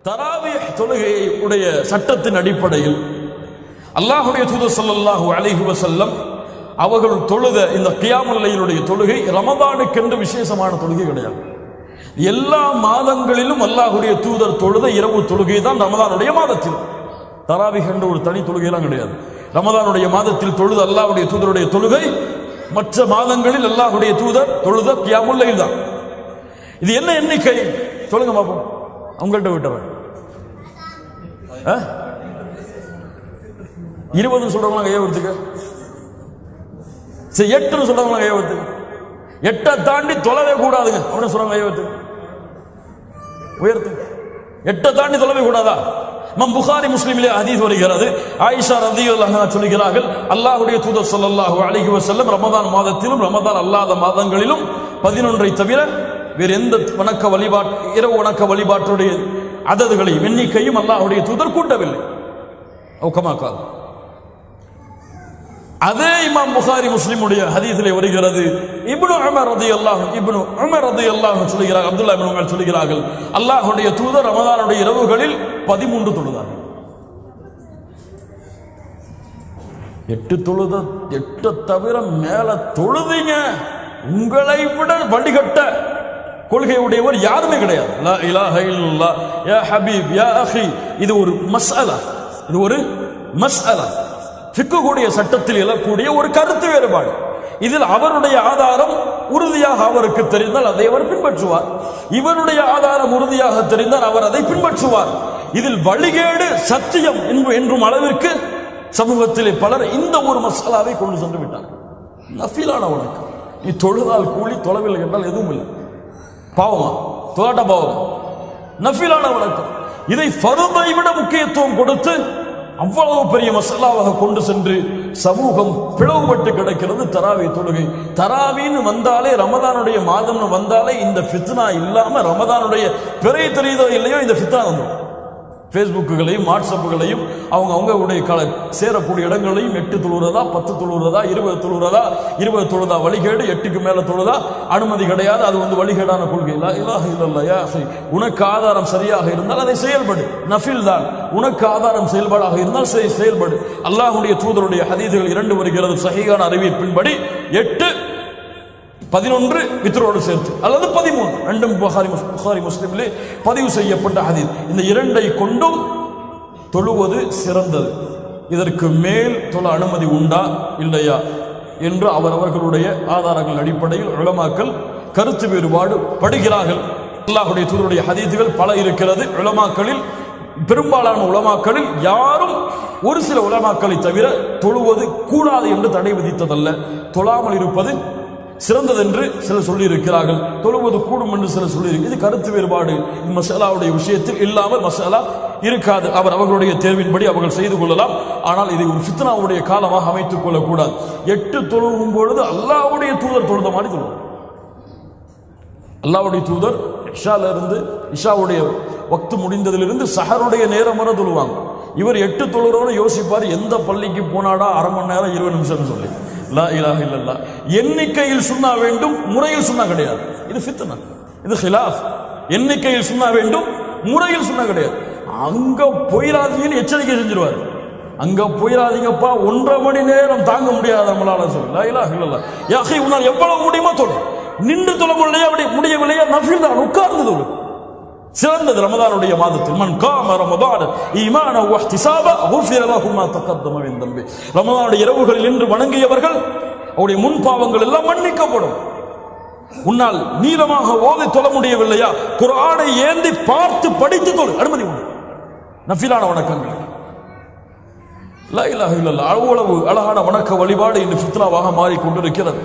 தராவீஹ் தொழுகையை உடைய சட்டத்தின் அடிப்படையில் அல்லாஹ்வுடைய தூதர் ஸல்லல்லாஹு அலைஹி வஸல்லம் அவர்கள் தொழுத இந்த கியாமுல் லைலுடைய தொழுகை ரமதானுக்கென்று விசேஷமான தொழுகை கிடையாது. எல்லா மாதங்களிலும் அல்லாஹ்வுடைய தூதர் தொழுத இரவு தொழுகை தான் ரமதானுடைய மாதத்தில். தராவீஹ் என்ற ஒரு தனி தொழுகையெல்லாம் கிடையாது. ரமதானுடைய மாதத்தில் தொழுத அல்லாஹ்வுடைய தூதருடைய தொழுகை மற்ற மாதங்களில் அல்லாஹ்வுடைய தூதர் தொழுத கியாமுல் லைல் தான். இது என்ன எண்ணிக்கை சொல்லுங்க பாப்போம். அவங்கள்ட்ட விட்டவன் 20 சொல்றவங்க கையை ஒருத்துக்க, சரி 8 சொல்றவங்க கையை ஒருத்துக்க, 8 தாண்டி தொலைவே கூடாதுங்க அப்படின்னு சொல்றவங்க கையை ஒருத்துக்க, உயர்த்து 8 தாண்டி தொலைவே கூடாதா? புகாரி முஸ்லிமிலே ஹதீஸ் வருகிறது. ஆயிஷா ரலியல்லாஹு அன்ஹா சொல்கிறார்கள், அல்லாஹ்வுடைய தூதர் ஸல்லல்லாஹு அலைஹி வஸல்லம் ரமதான் மாதத்திலும் ரமதான் அல்லாத மாதங்களிலும் 11ஐ தவிர வேறு எந்த வணக்க வழிபாட்டு இரவு வணக்க வழிபாட்டுடைய அததுகளையும் எண்ணிக்கையும் அல்லாஹ்வுடைய தூதர் கூட்டவில்லை. அதே இமாம் புகாரி முஸ்லிமுடைய ஹதீஸிலே வருகிறது. இப்னு உமர் ரலியல்லாஹு சொல்கிறார், அப்துல்லாஹ் இப்னு உமர் சொல்கிறார்கள், அல்லாஹ்வுடைய தூதர் ரமதானுடைய இரவுகளில் 13 தொழுதார்கள். 8 தவிர மேல தொழுதீங்க, உங்களை விட வழிகட்ட கொள்கை உடையவர் யாருமே கிடையாது. லா இலாஹ இல்லல்லாஹ் யா ஹபீப் யா அஹி. இது ஒரு மஸ்அலா, இது ஒரு மஸ்அலா, ஃபிக்ஹுடைய சட்டத்தில் எழக்கூடிய ஒரு கருத்து வேறுபாடு. இதில் அவருடைய ஆதாரம் உறுதியாக அவருக்கு தெரிந்தால் அதை அவர் பின்பற்றுவார், இவருடைய ஆதாரம் உறுதியாக தெரிந்தால் அவர் அதை பின்பற்றுவார். இதில் வழிகேடு சத்தியம் என்றும் அளவிற்கு சமூகத்திலே பலர் இந்த ஒரு மசாலாவை கொண்டு சென்று விட்டார். நஃபிலான வணக்கம், நீ தொழுதால் கூலி, தொழவில்லை என்றால் எதுவும் இல்லை. பாவமா? தொழாட்ட பாவமா? நஃபிலான வணக்கம். இதை ஃபர்தை விட முக்கியத்துவம் கொடுத்து அவ்வளவு பெரிய மசாலாவாக கொண்டு சென்று சமூகம் பிளவுபட்டு கிடக்கிறது. தராவீஹ் தொழுகை, தராவீன்னு வந்தாலே ரமதானுடைய மாதம்னு வந்தாலே இந்த ஃபித்னா இல்லாம ரமதானுடைய பிறை தெரியுதோ இல்லையோ இந்த ஃபித்னா வந்துடும். ஃபேஸ்புக்குகளையும் வாட்ஸ்அப்புகளையும் அவங்களுடைய சேரக்கூடிய இடங்களையும் 8 தொழுறதா 10 தொழுறதா 20 தொழுறதா 20 தொழுதா வழிகேடு, 8க்கு மேல தொழுதா அனுமதி கிடையாது, அது வழிகேடான கொள்கை. லா இலாஹ இல்லல்லாஹ் யா அஹி. உனக்கு ஆதாரம் சரியாக இருந்தால் அதை செயல்படு, நஃபில் தான். உனக்கு ஆதாரம் செயல்பாடாக இருந்தால் செயல்படு. அல்லாஹ்வுடைய தூதருடைய ஹதீஸ்கள் 2 வருகிறது சஹீஹான அறிவிப்பின்படி. 8 11 வித்ரோடு சேர்த்து அல்லது 13 ரெண்டும் புகாரி முஸ்லிமிலே பதிவு செய்யப்பட்ட ஹதீஸ். இந்த 2ஐ கொண்டும் தொழுவது சிறந்தது. இதற்கு மேல் தொழ அனுமதி உண்டா இல்லையா என்று அவர்களுடைய ஆதாரங்கள் அடிப்படையில் உலமாக்கள் கருத்து வேறுபாடு படுகிறார்கள். அல்லாஹ்வுடைய தூதருடைய ஹதீஸ்கள் பல இருக்கிறது. உலமாக்களில் பெரும்பாலான உலமாக்களில் யாரும் ஒரு சில உலமாக்களை தவிர தொழுவது கூடாது என்று தடை விதித்ததல்ல, தொழாமல் இருப்பது சிறந்தது என்று சிலர் சொல்லி இருக்கிறார்கள், தொழுவது கூடும் என்று சிலர் சொல்லி இருக்கு. இது கருத்து வேறுபாடு மசாலாவுடைய விஷயத்தில் இல்லாமல் மசாலா இருக்காது. அவர்களுடைய தேர்வின்படி அவர்கள் செய்து கொள்ளலாம். ஆனால் இதை ஒரு ஃபித்னாவுடைய காலமாக அமைத்துக் கொள்ளக்கூடாது. 8 தொழுவும் பொழுது அல்லாஹ்வுடைய தூதர் தொழுத மாதிரி தொழுவோம். அல்லாஹ்வுடைய தூதர் இஷாவுடைய வக்து முடிந்ததிலிருந்து சஹருடைய நேரம் வரை தொழுவாங்க. இவர் 8 தொழுறவரை யோசிப்பார், எந்த பள்ளிக்கு போனாடா அரை மணி நேரம் 20 நிமிஷம் சொல்லி. லா இலாஹ இல்லல்லாஹ். எண்ணிக்கையில் சுன்னா வேண்டும், முறையில் சுன்னா கிடையாது. இது ஃபித்னா, இது ஹிலாஃப். எண்ணிக்கையில் சுன்னா வேண்டும், முறையில் சுன்னா கிடையாது. அங்க போயிடாதீங்கன்னு எச்சரிக்கை செஞ்சிருவார். அங்க போயிடாதீங்கப்பா, 1.5 மணி நேரம் தாங்க முடியாது நம்மளால சொல்லி. லா இலாஹ இல்லல்லாஹ் யா அஹி. உன்னால் எவ்வளவு முடியுமோ தொழு. நின்று தொழ முடியவில்லையா நஃபில் தான், உட்கார்ந்து தொழு. சிறந்தது ரமதானுடைய மாதத்தில் மன் காம ரமதான் ஈமானன் வ இஹ்திசாபா குஃபிர லஹு மா தகத்தம மின் தம்பி. ரமதானுடைய இரவுகளில் நின்று வணங்கியவர்கள் அவருடைய முன் பாவங்கள் எல்லாம் மன்னிக்கப்படும். உன்னால் நீளமாக ஓதி தொழ முடியவில்லையா, குர்ஆனை ஏந்தி பார்த்து படித்து தொழு, அனுமதி உண்டு. நஃபிலான வணக்கங்கள். லா இலாஹ இல்லல்லாஹ். அவ்வளவு அழகான வணக்க வழிபாடு இந்த ஃபித்னாவாக மாறிக்கொண்டிருக்கிறது.